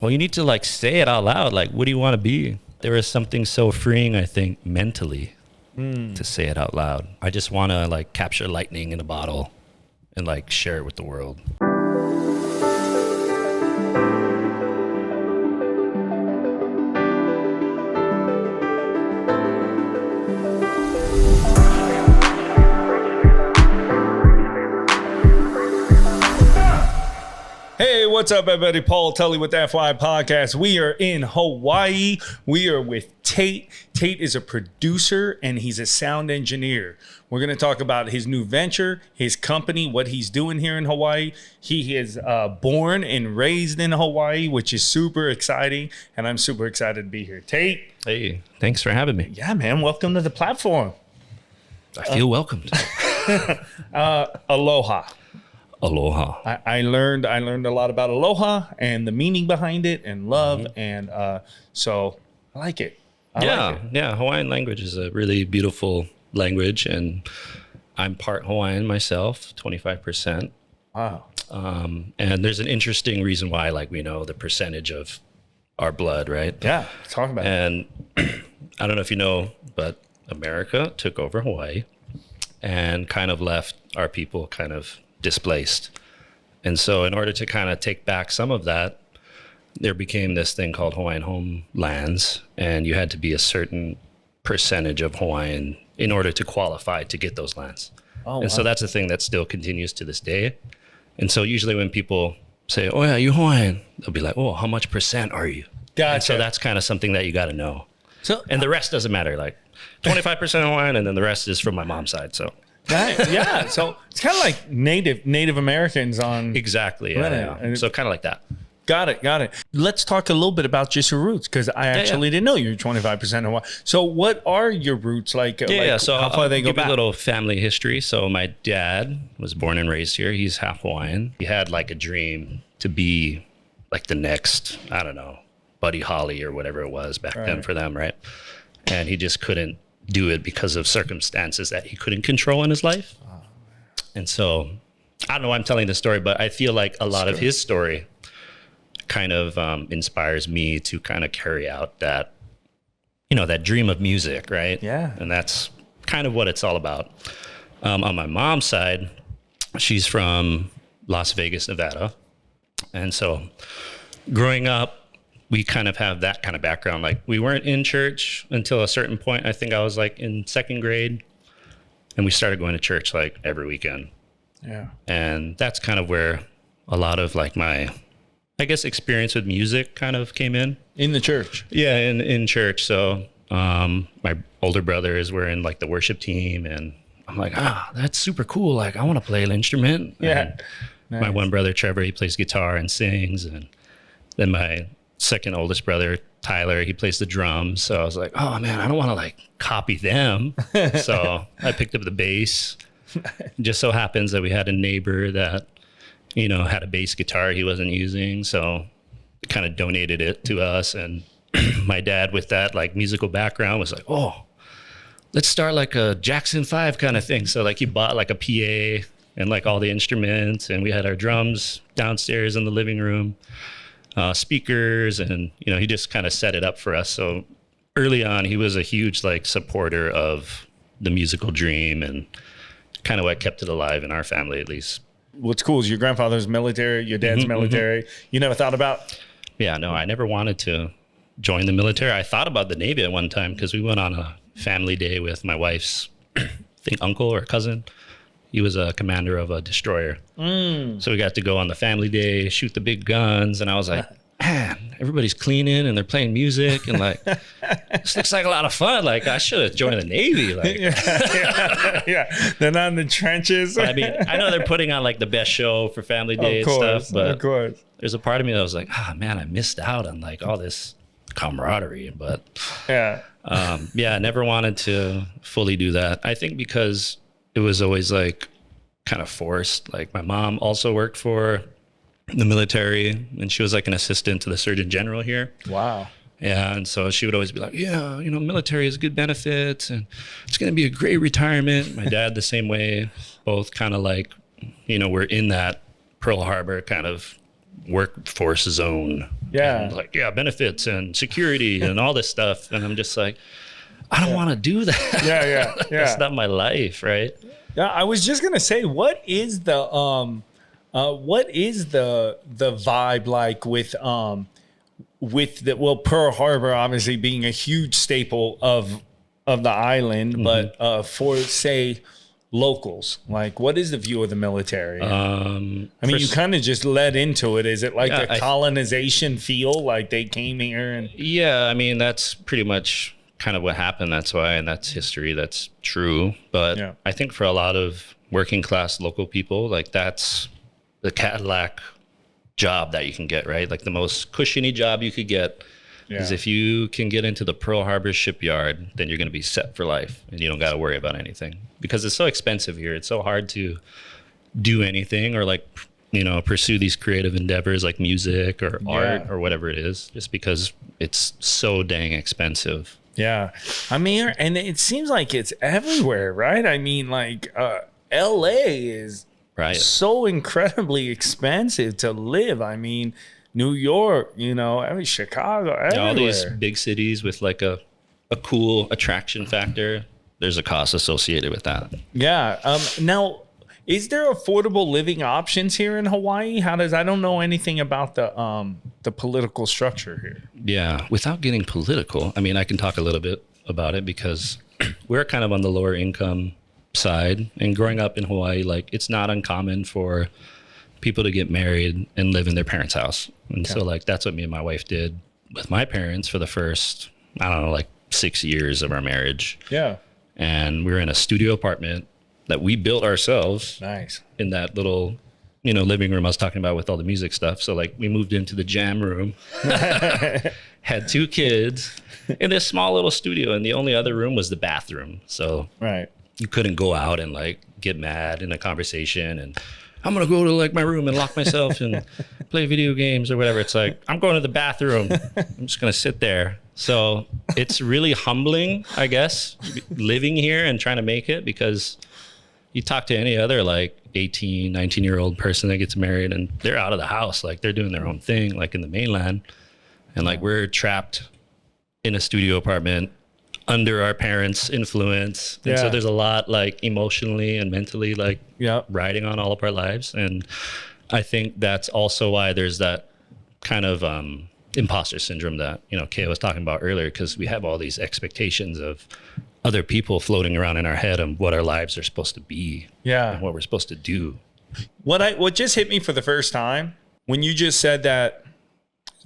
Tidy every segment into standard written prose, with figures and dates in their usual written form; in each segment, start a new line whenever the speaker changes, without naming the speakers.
Well, you need to like say it out loud. Like, what do you want to be? There is something so freeing, I think, mentally to say it out loud. I just want to like capture lightning in a bottle and like share it with the world.
Hey, what's up, everybody? Paul Tully with the FY Podcast. We are in Hawaii. We are with Tait. Tait is a producer and he's a sound engineer. We're going to talk about his new venture, his company, what he's doing here in Hawaii. He is born and raised in Hawaii, which is super exciting. And I'm super excited to be here. Tait.
Hey, thanks for having me.
Yeah, man. Welcome to the platform.
I feel welcomed.
Aloha.
Aloha.
I learned a lot about aloha and the meaning behind it and love. And so I like it. I like it.
Yeah. Hawaiian language is a really beautiful language, and I'm part Hawaiian myself, 25%.
Wow.
And there's an interesting reason why, like, we know the percentage of our blood, right?
Yeah. Talk about it.
And I don't know if you know, but America took over Hawaii and kind of left our people kind of displaced. And so in order to kind of take back some of that, there became this thing called Hawaiian homelands, and you had to be a certain percentage of Hawaiian in order to qualify to get those lands.
Oh,
and so that's a thing that still continues to this day. And so usually when people say, oh yeah, you Hawaiian, they'll be like, oh, how much percent are you?
Gotcha.
And so that's kind of something that you got to know.
So,
And the rest doesn't matter, like 25% Hawaiian, and then the rest is from my mom's side. So
yeah. So it's kind of like Native Americans on.
exactly.
Right.
Yeah. So kind of like that.
Got it. Let's talk a little bit about just your roots, because I actually didn't know you're 25% Hawaii. So what are your roots like?
So
how far they go
give
back?
you a little family history. So my dad was born and raised here. He's half Hawaiian. He had like a dream to be like the next, I don't know, Buddy Holly or whatever it was back then for them, right? And he just couldn't do it because of circumstances that he couldn't control in his life. And so I don't know why I'm telling this story, but I feel like a lot of his story kind of inspires me to kind of carry out that, that dream of music, right?
Yeah.
And that's kind of what it's all about. On my mom's side, she's from Las Vegas, Nevada. And so growing up, we kind of have that kind of background. Like, we weren't in church until a certain point. I think I was like in second grade, and we started going to church like every weekend.
Yeah.
And that's kind of where a lot of like my, I guess, experience with music kind of came in.
In the church.
Yeah, in church. So my older brothers were in like the worship team, and I'm like, that's super cool. Like, I want to play an instrument.
Yeah.
And my one brother, Trevor, he plays guitar and sings. And then my second oldest brother, Tyler, he plays the drums. So I was like, oh man, I don't want to like copy them. So I picked up the bass. It just so happens that we had a neighbor that, had a bass guitar he wasn't using. So kind of donated it to us. And my dad, with that like musical background, was like, oh, let's start like a Jackson 5 kind of thing. So like he bought like a PA and like all the instruments, and we had our drums downstairs in the living room. Speakers, and he just kind of set it up for us. So early on, he was a huge like supporter of the musical dream, and kind of what kept it alive in our family, at least.
What's cool is your grandfather's military, your dad's military. You never thought about?
Yeah, no, I never wanted to join the military. I thought about the Navy at one time, because we went on a family day with my wife's I think uncle or cousin. He was a commander of a destroyer. So we got to go on the family day, shoot the big guns. And I was like, man, everybody's cleaning and they're playing music. And like, this looks like a lot of fun. Like, I should have joined the Navy. Like,
yeah. They're not in the trenches.
I mean, I know they're putting on like the best show for family day and stuff. But
of course.
There's a part of me that was like, man, I missed out on like all this camaraderie. But
yeah,
I never wanted to fully do that. I think because it was always like kind of forced. Like, my mom also worked for the military, and she was like an assistant to the Surgeon General here.
Wow.
Yeah. And so she would always be like, yeah, military has good benefits and it's going to be a great retirement. My dad, the same way. Both kind of like, we're in that Pearl Harbor kind of workforce zone.
Yeah.
And like, yeah, benefits and security and all this stuff. And I'm just like, I don't want to do that.
Yeah.
That's not my life, right?
Yeah, I was just gonna say, what is the vibe like with Pearl Harbor obviously being a huge staple of the island, but for say locals, like what is the view of the military? I mean, you kind of just led into it. Is it like a colonization feel, like they came here and?
Yeah, I mean that's pretty much kind of what happened. That's why, and that's history. That's true. But I think for a lot of working class local people, like that's the Cadillac job that you can get, right? Like the most cushiony job you could get is if you can get into the Pearl Harbor shipyard, then you're going to be set for life and you don't got to worry about anything because it's so expensive here. It's so hard to do anything or like, you know, pursue these creative endeavors like music or art or whatever it is, just because it's so dang expensive.
Yeah. I mean, and it seems like it's everywhere, right? I mean, like LA is so incredibly expensive to live. I mean, New York, you know, Chicago, everywhere.
All these big cities with like a cool attraction factor, there's a cost associated with that.
Yeah. Now, is there affordable living options here in Hawaii? I don't know anything about the political structure here.
Yeah, without getting political, I mean, I can talk a little bit about it because we're kind of on the lower income side. And growing up in Hawaii, like it's not uncommon for people to get married and live in their parents' house. And so like that's what me and my wife did with my parents for the first, I don't know, like 6 years of our marriage.
Yeah.
And we were in a studio apartment that we built ourselves.
Nice.
In that little, you know, living room I was talking about with all the music stuff. So like we moved into the jam room, had 2 kids in this small little studio, and the only other room was the bathroom. So you couldn't go out and like get mad in a conversation and I'm going to go to like my room and lock myself and play video games or whatever. It's like, I'm going to the bathroom. I'm just going to sit there. So it's really humbling, I guess, living here and trying to make it, because you talk to any other like 18, 19-year-old person that gets married and they're out of the house. Like they're doing their own thing, like in the mainland. And like we're trapped in a studio apartment under our parents' influence. And so there's a lot like emotionally and mentally like riding on all of our lives. And I think that's also why there's that kind of imposter syndrome that, you know, Kay was talking about earlier, because we have all these expectations of other people floating around in our head of what our lives are supposed to be and what we're supposed to do.
What just hit me for the first time when you just said that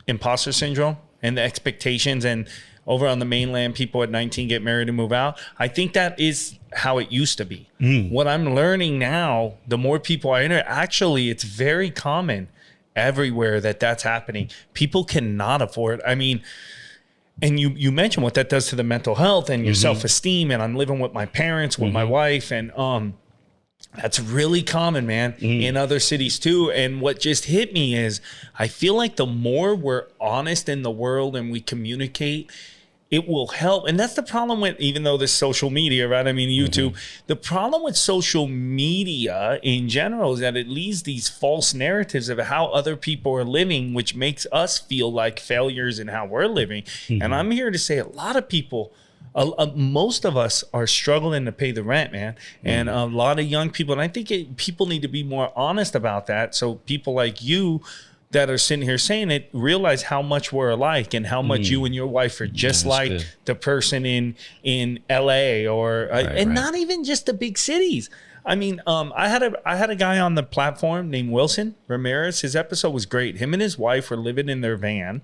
imposter syndrome and the expectations, and over on the mainland, people at 19 get married and move out. I think that is how it used to be. What I'm learning now, the more people I enter, actually, it's very common everywhere that's happening. People cannot afford. I mean, and you mentioned what that does to the mental health and your self-esteem. And I'm living with my parents, with my wife, and that's really common, man, in other cities too. And what just hit me is I feel like the more we're honest in the world and we communicate, it will help. And that's the problem with, even though there's social media, right? I mean, YouTube, the problem with social media in general is that it leaves these false narratives of how other people are living, which makes us feel like failures in how we're living. And I'm here to say a lot of people, most of us are struggling to pay the rent, man. And a lot of young people, and I think people need to be more honest about that. So people like you that are sitting here saying it realize how much we're alike and how much you and your wife are just like the person in LA or not even just the big cities. I mean, I had a guy on the platform named Wilson Ramirez. His episode was great. Him and his wife were living in their van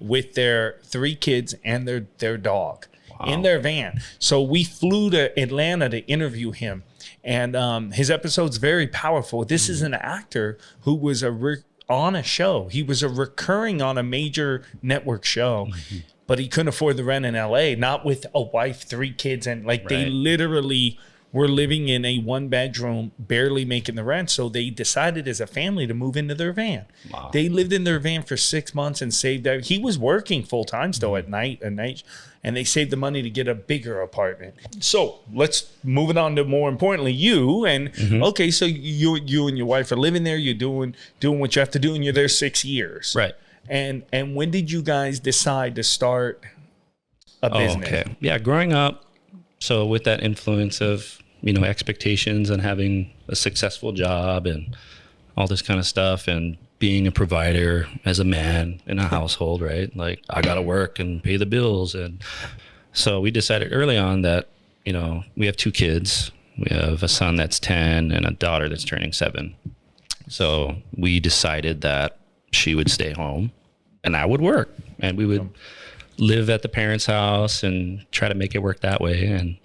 with their 3 kids and their dog in their van. So we flew to Atlanta to interview him. And his episode's very powerful. This is an actor who was on a show. He was recurring on a major network show, but he couldn't afford the rent in LA, not with a wife, 3 kids. And like they literally were living in a 1-bedroom, barely making the rent. So they decided as a family to move into their van.
Wow.
They lived in their van for 6 months and saved that. He was working full time still at night, and they saved the money to get a bigger apartment. So let's move it on to, more importantly, you. And okay, so you and your wife are living there. You're doing what you have to do, and you're there 6 years.
Right.
And when did you guys decide to start a business?
Okay. Yeah, growing up, so with that influence of, expectations and having a successful job and all this kind of stuff, and being a provider as a man in a household, right? Like, I got to work and pay the bills. And so we decided early on that, we have 2 kids. We have a son that's 10 and a daughter that's turning 7. So we decided that she would stay home and I would work, and we would live at the parents' house and try to make it work that way. And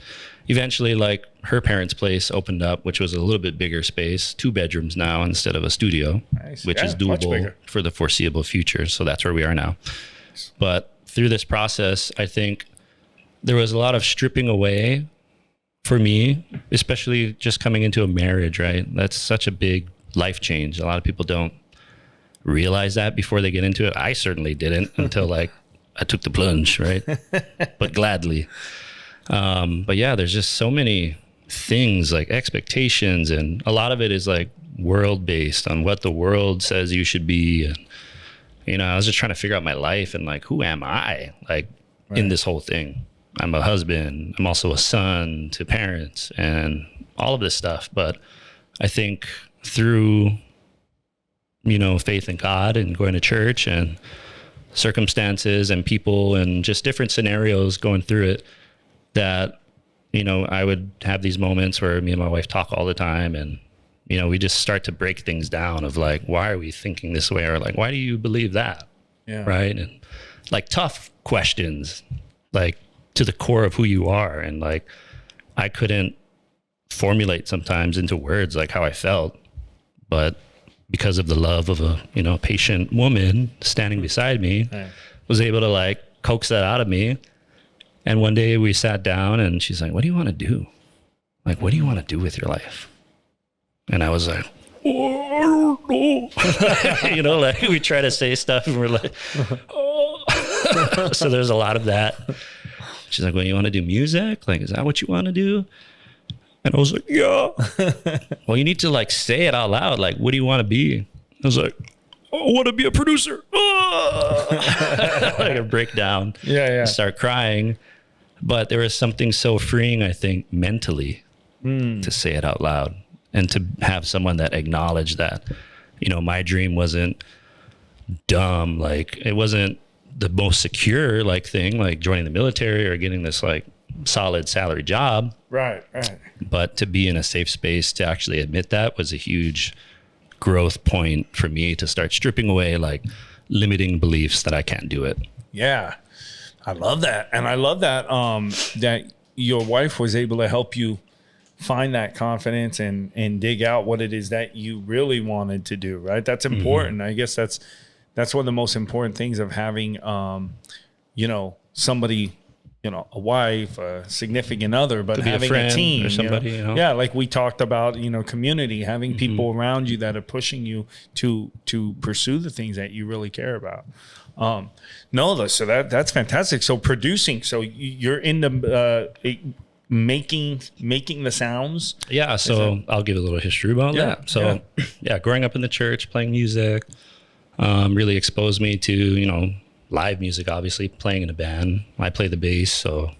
eventually, like, her parents' place opened up, which was a little bit bigger space, 2 bedrooms now instead of a studio, which is doable for the foreseeable future. So that's where we are now. But through this process, I think there was a lot of stripping away for me, especially just coming into a marriage, right? That's such a big life change. A lot of people don't realize that before they get into it. I certainly didn't until like I took the plunge, right? But gladly. But yeah, there's just so many things, like expectations, and a lot of it is like world based on what the world says you should be. And, I was just trying to figure out my life and like, who am I, like, in this whole thing? I'm a husband. I'm also a son to parents and all of this stuff. But I think through, faith in God and going to church and circumstances and people and just different scenarios going through it, that, I would have these moments where me and my wife talk all the time, and, we just start to break things down of like, why are we thinking this way? Or like, why do you believe that? Yeah. Right. And like tough questions, like to the core of who you are. And like, I couldn't formulate sometimes into words like how I felt, but because of the love of a, patient woman standing beside me, was able to like coax that out of me. And one day we sat down and she's like, what do you want to do? Like, what do you want to do with your life? And I was like, oh, I don't know. Like we try to say stuff and we're like, oh. So there's a lot of that. She's like, well, you want to do music? Like, is that what you want to do? And I was like, yeah. Well, you need to like say it out loud. Like, what do you want to be? I was like, I want to be a producer. Like a breakdown. Yeah. Start crying. But there was something so freeing, I think, mentally to say it out loud and to have someone that acknowledged that, my dream wasn't dumb. Like, it wasn't the most secure like thing, like joining the military or getting this like solid salary job. Right. But to be in a safe space to actually admit that was a huge growth point for me, to start stripping away like limiting beliefs that I can't do it. Yeah. I love that. And I love that that your wife was able to help you find that confidence and dig out what it is that you really wanted to do, right? That's important. I guess that's one of the most important things of having somebody, a wife, a significant other, but having a team or somebody, Yeah, like we talked about, community, having people around you that are pushing you to pursue the things that you really care about. So that's fantastic. So producing, so you're in the making the sounds. Yeah. So I'll give a little history about that. So growing up in the church, playing music, really exposed me to, live music, obviously playing in a band. I play the bass. So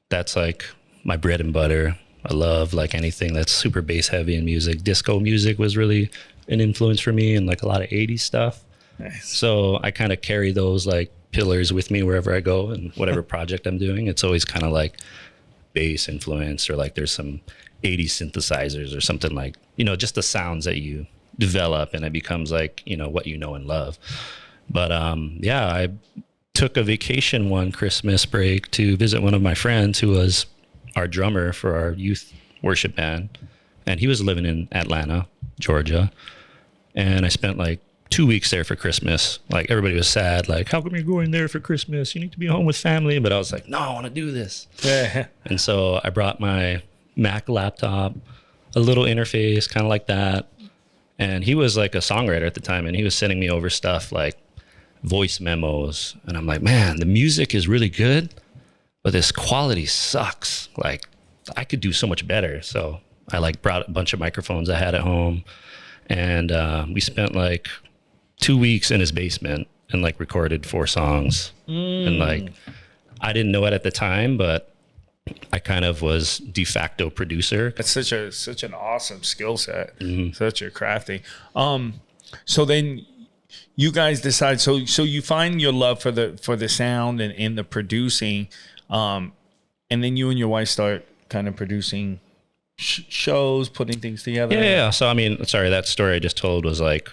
that's like my bread and butter. I love like anything that's super bass heavy in music. Disco music was really an influence for me, and like a lot of 80s stuff. Nice. So I kind of carry those like pillars with me wherever I go, and whatever project I'm doing, it's always kind of like bass influence, or like there's some 80s synthesizers or something, like, just the sounds that you develop and it becomes like, what you know and love. But I took a vacation one Christmas break to visit one of my friends who was our drummer for our youth worship band. And he was living in Atlanta, Georgia. And I spent like 2 weeks there for Christmas. Like, everybody was sad. Like, how come you're going there for Christmas? You need to be home with family. But I was like, no, I want to do this. Yeah. And so I brought my Mac laptop, a little interface, kind of like that. And he was like a songwriter at the time, and he was sending me over stuff like voice memos. And I'm like, man, the music is really good, but this quality sucks. Like, I could do so much better. So I like brought a bunch of microphones I had at home, and we spent like 2 weeks in his basement and like recorded 4 songs. And like, I didn't know it at the time, but I kind of was de facto producer.
That's such an awesome skill set. Such a crafty. So then you guys decide, so you find your love for the sound and the producing, and then you and your wife start kind of producing shows, putting things together.
Yeah. So I mean, sorry, that story I just told was like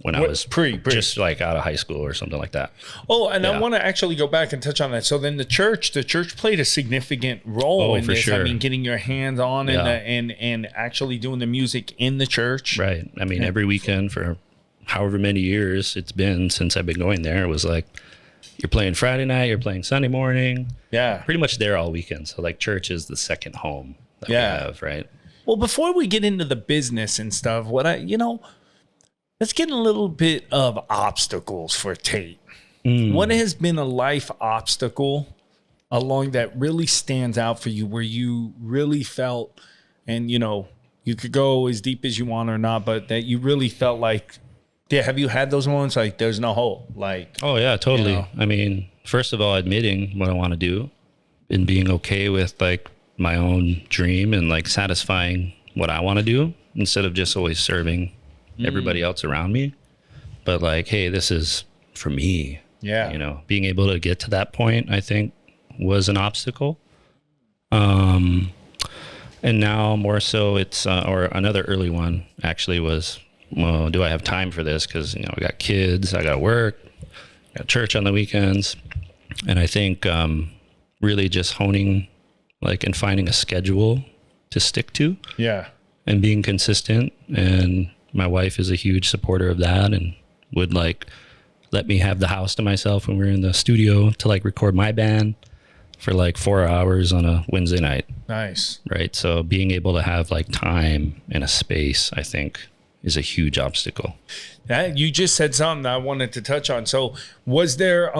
when I was just like out of high school or something like that.
Oh, and I want to actually go back and touch on that. So then the church played a significant role in this.
Sure.
I mean, getting your hands on and actually doing the music in the church.
Right. I mean, every weekend for however many years it's been since I've been going there, it was like, you're playing Friday night, you're playing Sunday morning. Yeah. Pretty much there all weekend. So like church is the second home that we have, right?
Well, before we get into the business and stuff, let's get a little bit of obstacles for Tait. What has been a life obstacle along that really stands out for you, where you really felt, and you could go as deep as you want or not, but that you really felt like, yeah, have you had those moments like there's no hope? Like,
oh yeah, totally. I mean, first of all, admitting what I want to do and being okay with like my own dream and like satisfying what I want to do instead of just always serving everybody else around me. But like, hey, this is for me. Yeah. Being able to get to that point, I think, was an obstacle. And now more so it's, or another early one actually was, well, do I have time for this? Because, I got kids, I got work, got church on the weekends. And I think really just honing like and finding a schedule to stick to. Yeah. And being consistent. And my wife is a huge supporter of that and would like let me have the house to myself when we were in the studio to like record my band for like 4 hours on a Wednesday night. Nice. Right. So being able to have like time and a space, I think, is a huge obstacle.
You just said something that I wanted to touch on. So was there,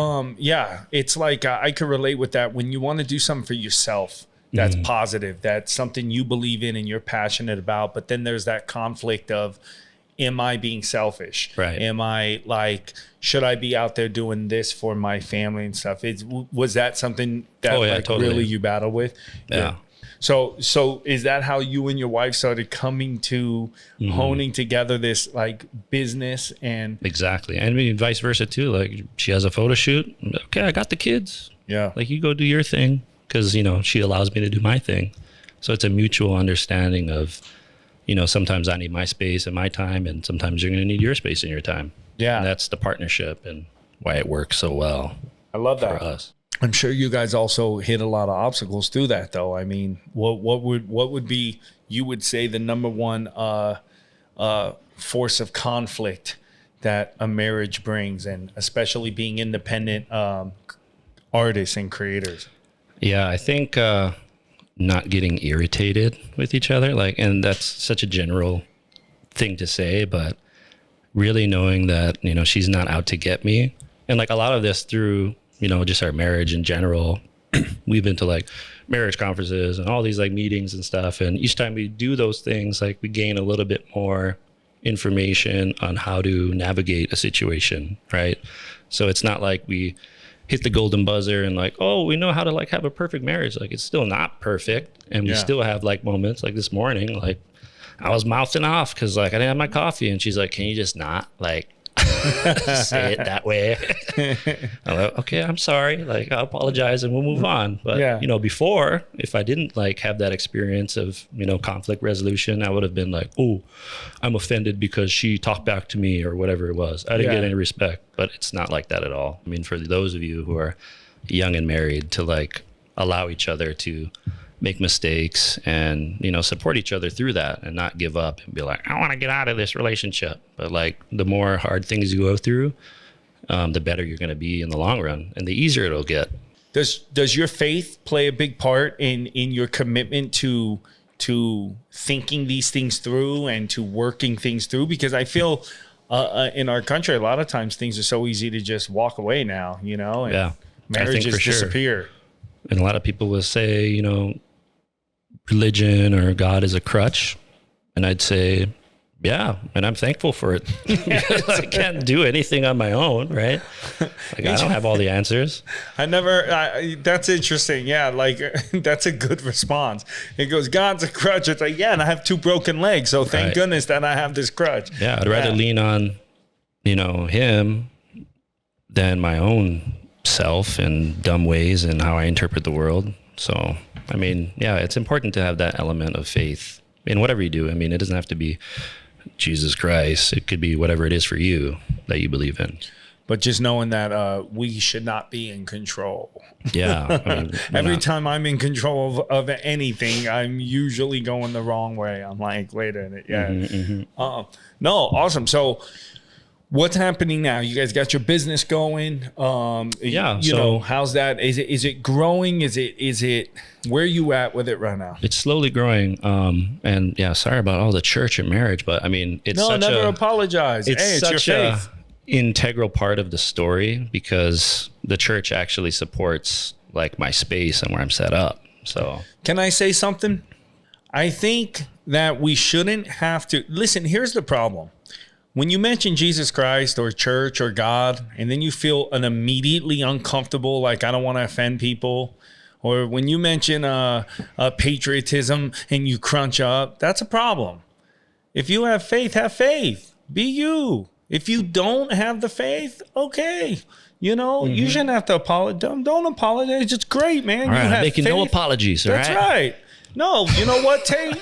it's like, I could relate with that. When you want to do something for yourself, that's positive, that's something you believe in and you're passionate about, but then there's that conflict of, am I being selfish? Right. Am I like, should I be out there doing this for my family and stuff? Was that something that totally. Really you battle with? Yeah. So is that how you and your wife started coming to honing together this like business and
exactly, and I mean vice versa too. Like she has a photo shoot. Okay, I got the kids. Yeah, like you go do your thing because she allows me to do my thing. So it's a mutual understanding of, sometimes I need my space and my time, and sometimes you're going to need your space and your time. Yeah, and that's the partnership and why it works so well.
I love that
for us.
I'm sure you guys also hit a lot of obstacles through that, though. I mean, what would be, you would say, the number one force of conflict that a marriage brings, and especially being independent artists and creators?
Yeah, I think not getting irritated with each other, and that's such a general thing to say, but really knowing that she's not out to get me, and like a lot of this through. Just our marriage in general. We've been to like marriage conferences and all these like meetings and stuff. And each time we do those things, like we gain a little bit more information on how to navigate a situation. Right. So it's not like we hit the golden buzzer and like, oh, we know how to like have a perfect marriage. Like it's still not perfect. And we still have like moments like this morning, like I was mouthing off because like I didn't have my coffee, and she's like, can you just not like say it that way? I'm like, okay, I'm sorry. Like, I'll apologize and we'll move on. But, before, if I didn't like have that experience of, conflict resolution, I would have been like, oh, I'm offended because she talked back to me or whatever it was. I didn't get any respect, but it's not like that at all. I mean, for those of you who are young and married, to like allow each other to make mistakes and, support each other through that and not give up and be like, I want to get out of this relationship. But like the more hard things you go through, the better you're going to be in the long run and the easier it'll get.
Does your faith play a big part in your commitment to to thinking these things through and to working things through? Because I feel in our country, a lot of times things are so easy to just walk away now, you know, and
Yeah,
marriages disappear.
And a lot of people will say, you know, religion or God is a crutch. And I'd say, yeah, and I'm thankful for it. Because I can't do anything on my own, right? Like, I don't have all the answers.
That's interesting. Yeah, like that's a good response. It goes, God's a crutch. It's like, yeah, and I have 2 broken legs. So thank goodness that I have this crutch.
Yeah, I'd rather lean on, you know, him than my own self and dumb ways and how I interpret the world. So, I mean, yeah, it's important to have that element of faith in whatever you do. I mean, it doesn't have to be Jesus Christ. It could be whatever it is for you that you believe in.
But just knowing that we should not be in control.
Yeah. I mean,
every time I'm in control of anything, I'm usually going the wrong way. I'm like, wait a minute. Yeah. No, awesome. So what's happening now? You guys got your business going.
Yeah.
You know, how's that? Is it growing? Is it where are you at with it right now?
It's slowly growing. And yeah, sorry about all the church and marriage, but I mean, it's
never apologize. It's
such
your faith.
Integral part of the story because the church actually supports like my space and where I'm set up. So
can I say something? I think that we shouldn't have to listen. Here's the problem. When you mention Jesus Christ or church or God, and then you feel an immediately uncomfortable, like I don't want to offend people, or when you mention patriotism and you crunch up, that's a problem. If you have faith, be you. If you don't have the faith, okay. You know, you shouldn't have to apologize. Don't apologize. It's great, man.
All right,
I'm
making no apologies. All
That's right. No, you know what, Tait?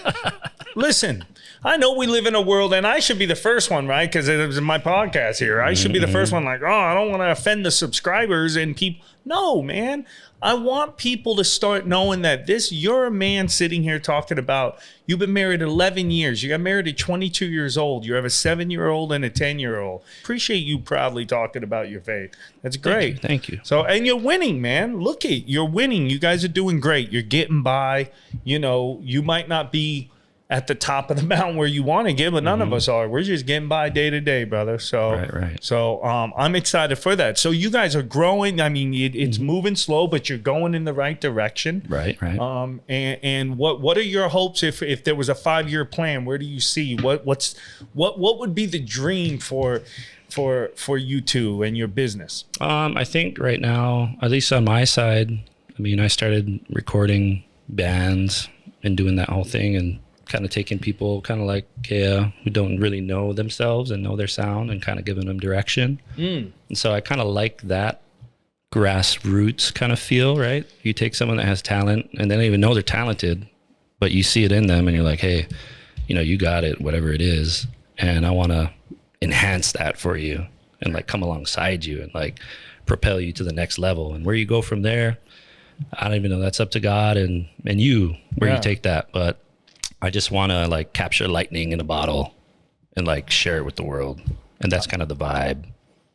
Listen, I know we live in a world, and I should be the first one, right? Because it was my podcast here. I should be the first one like, oh, I don't want to offend the subscribers and people. No, man. I want people to start knowing that you're a man sitting here talking about, you've been married 11 years. You got married at 22 years old. You have a 7-year-old and a 10-year-old. Appreciate you proudly talking about your faith. That's great.
Thank you.
So, and you're winning, man. Look you're winning. You guys are doing great. You're getting by. You know, you might not be at the top of the mountain where you want to get, but none of us are. We're just getting by day to day, brother. So,
right.
So I'm excited for that. So you guys are growing. I mean, it's moving slow, but you're going in the right direction.
Right.
And what are your hopes if there was a 5-year plan? Where do you see what would be the dream for you two and your business?
I think right now, at least on my side, I mean, I started recording bands and doing that whole thing and kind of taking people kind of like Kea who don't really know themselves and know their sound and kind of giving them direction. And so I kind of like that grassroots kind of feel, right? You take someone that has talent and they don't even know they're talented, but you see it in them and you're like, hey, you know, you got it, whatever it is. And I want to enhance that for you and like come alongside you and like propel you to the next level. And where you go from there, I don't even know. That's up to God and you, where you take that. But I just want to like capture lightning in a bottle and like share it with the world. And that's kind of the vibe.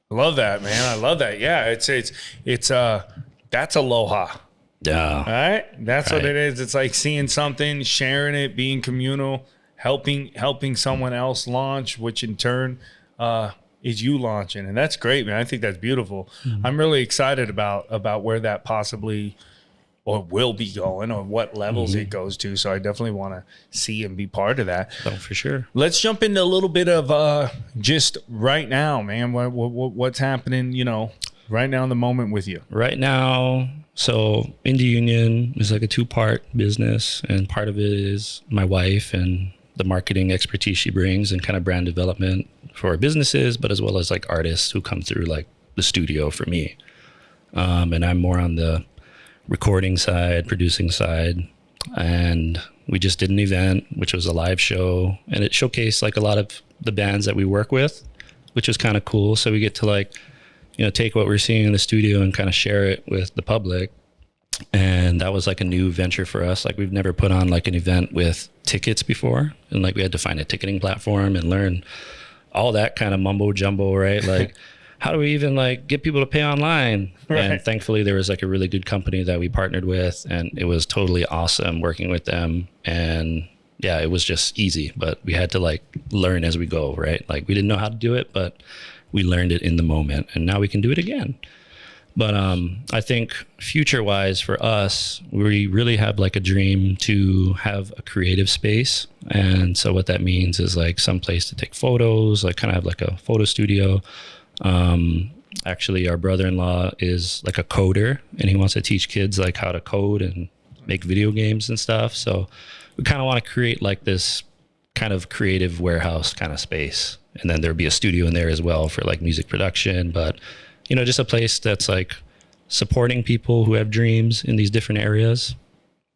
I love that, man. I love that. Yeah. It's that's Aloha.
Yeah.
All right. That's what it is. It's like seeing something, sharing it, being communal, helping someone else launch, which in turn, is you launching. And that's great, man. I think that's beautiful. I'm really excited about where that possibly or will be going or what levels it goes to. So I definitely want to see and be part of that.
Oh, for sure.
Let's jump into a little bit of just right now, man. What's happening, you know, right now in the moment with you?
Right now, so Indie Union is like a 2-part business. And part of it is my wife and the marketing expertise she brings and kind of brand development for businesses, but as well as like artists who come through like the studio for me. And I'm more on the recording side, producing side. And we just did an event, which was a live show, and it showcased like a lot of the bands that we work with, which was kind of cool. So we get to like, you know, take what we're seeing in the studio and kind of share it with the public. And that was like a new venture for us. Like we've never put on like an event with tickets before. And like we had to find a ticketing platform and learn all that kind of mumbo jumbo, right? Like, how do we even like get people to pay online? Right. And thankfully there was like a really good company that we partnered with, and it was totally awesome working with them. And yeah, it was just easy, but we had to like learn as we go, right? Like we didn't know how to do it, but we learned it in the moment, and now we can do it again. But I think future wise for us, we really have like a dream to have a creative space. And so what that means is like some place to take photos, like kind of have like a photo studio. Actually, our brother-in-law is like a coder, and he wants to teach kids like how to code and make video games and stuff. So we kind of want to create like this kind of creative warehouse kind of space. And then there'd be a studio in there as well for like music production, but you know, just a place that's like supporting people who have dreams in these different areas.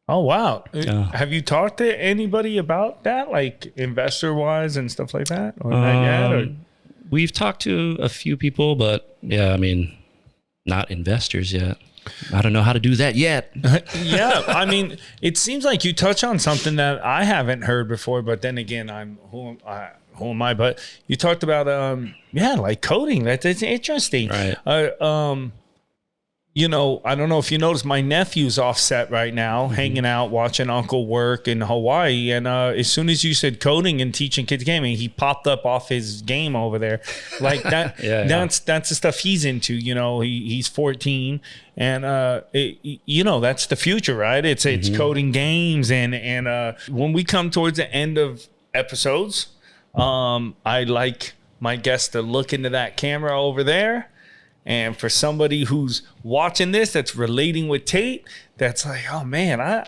Oh, wow. Have you talked to anybody about that, like investor wise and stuff like that? Or not yet? Or?
We've talked to a few people, but yeah, I mean, not investors yet. I don't know how to do that yet.
Yeah. I mean, it seems like you touch on something that I haven't heard before, but then again, who am I? But you talked about, like coding. That's interesting.
Right.
You know, I don't know if you noticed, my nephew's offset right now, hanging out, watching uncle work in Hawaii. And as soon as you said coding and teaching kids gaming, he popped up off his game over there. Like that, that's the stuff he's into. You know, he's 14, and that's the future, right? It's coding games, and when we come towards the end of episodes, I like my guests to look into that camera over there. And for somebody who's watching this, that's relating with Tait, that's like, oh man, I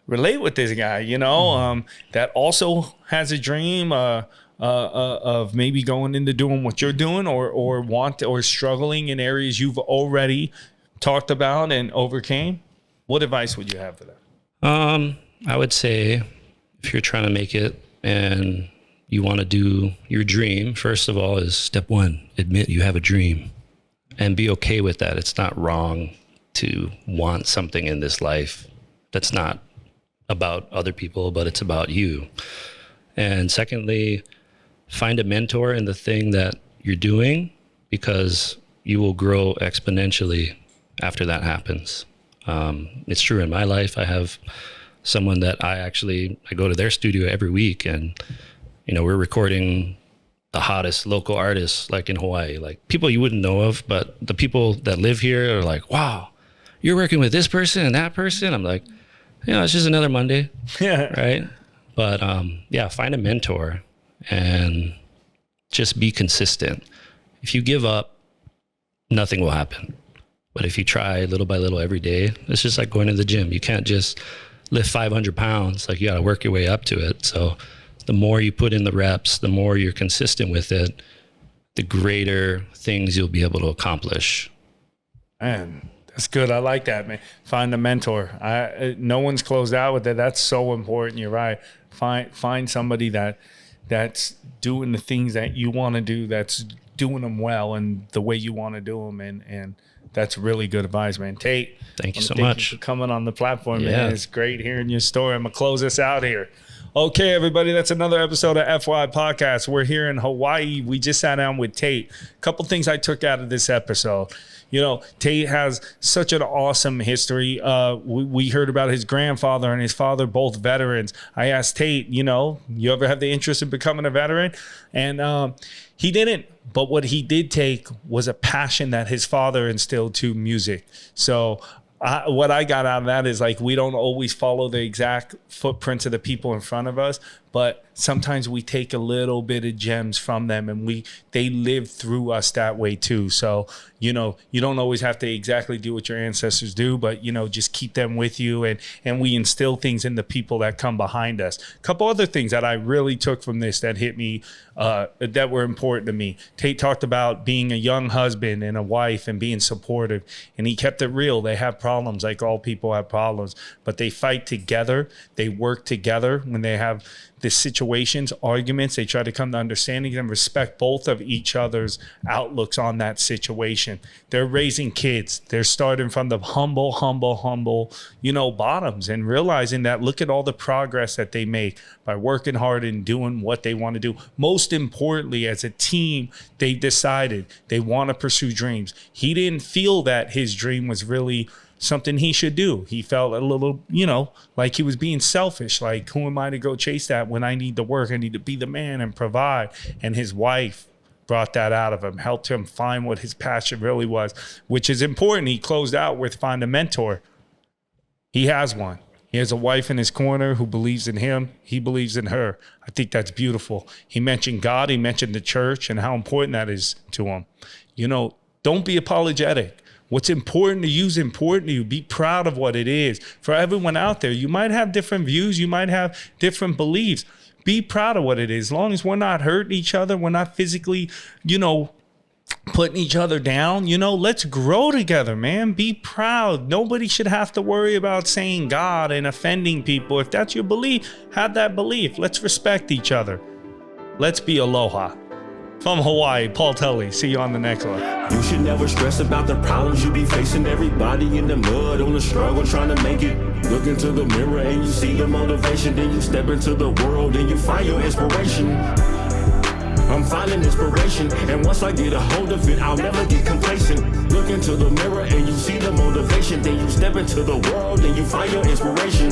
relate with this guy, you know, that also has a dream of maybe going into doing what you're doing, or struggling in areas you've already talked about and overcame. What advice would you have for that?
I would say if you're trying to make it and you want to do your dream, first of all is step one, admit you have a dream. And be okay with that. It's not wrong to want something in this life that's not about other people, but it's about you. And secondly, find a mentor in the thing that you're doing, because you will grow exponentially after that happens. It's true in my life. I have someone that I go to their studio every week, and you know, we're recording the hottest local artists like in Hawaii, like people you wouldn't know of, but the people that live here are like, wow, you're working with this person and that person. I'm like, it's just another Monday.
Yeah.
Right. But find a mentor and just be consistent. If you give up, nothing will happen. But if you try little by little every day, it's just like going to the gym. You can't just lift 500 pounds. Like you got to work your way up to it. So the more you put in the reps, the more you're consistent with it, the greater things you'll be able to accomplish.
Man, that's good. I like that, man. Find a mentor. No one's closed out with it. That's so important. You're right. Find somebody that's doing the things that you want to do, that's doing them well and the way you want to do them. And that's really good advice, man. Tait,
thank you so much
for coming on the platform, man. It's great hearing your story. I'm going to close this out here. Okay, everybody, that's another episode of FY Podcast. We're here in Hawaii. We just sat down with Tait. A couple things I took out of this episode. You know, Tait has such an awesome history. We heard about his grandfather and his father, both veterans. I asked Tait, you ever have the interest in becoming a veteran? And he didn't. But what he did take was a passion that his father instilled to music. So what I got out of that is like, we don't always follow the exact footprints of the people in front of us, but sometimes we take a little bit of gems from them, and they live through us that way too. So, you don't always have to exactly do what your ancestors do, but, just keep them with you, and we instill things in the people that come behind us. A couple other things that I really took from this that hit me, that were important to me. Tait talked about being a young husband and a wife and being supportive, and he kept it real. They have problems, like all people have problems, but they fight together. They work together when they have the situations, arguments. They try to come to understanding and respect both of each other's outlooks on that situation. They're raising kids. They're starting from the humble, bottoms, and realizing that, look at all the progress that they make by working hard and doing what they want to do. Most importantly, as a team, they decided they want to pursue dreams. He didn't feel that his dream was really something he should do. He felt a little, like he was being selfish. Like, who am I to go chase that when I need to work? I need to be the man and provide. And his wife brought that out of him, helped him find what his passion really was, which is important. He closed out with find a mentor. He has one. He has a wife in his corner who believes in him. He believes in her. I think that's beautiful. He mentioned God. He mentioned the church and how important that is to him. Don't be apologetic. What's important to you is important to you. Be proud of what it is. For everyone out there, you might have different views. You might have different beliefs. Be proud of what it is. As long as we're not hurting each other, we're not physically, putting each other down, let's grow together, man. Be proud. Nobody should have to worry about saying God and offending people. If that's your belief, have that belief. Let's respect each other. Let's be aloha. From Hawaii, Paul Tully. See you on the next one.
You should never stress about the problems you be facing. Everybody in the mud on the struggle trying to make it. Look into the mirror and you see the motivation. Then you step into the world and you find your inspiration. I'm finding inspiration, and once I get a hold of it, I'll never get complacent. Look into the mirror and you see the motivation. Then you step into the world and you find your inspiration.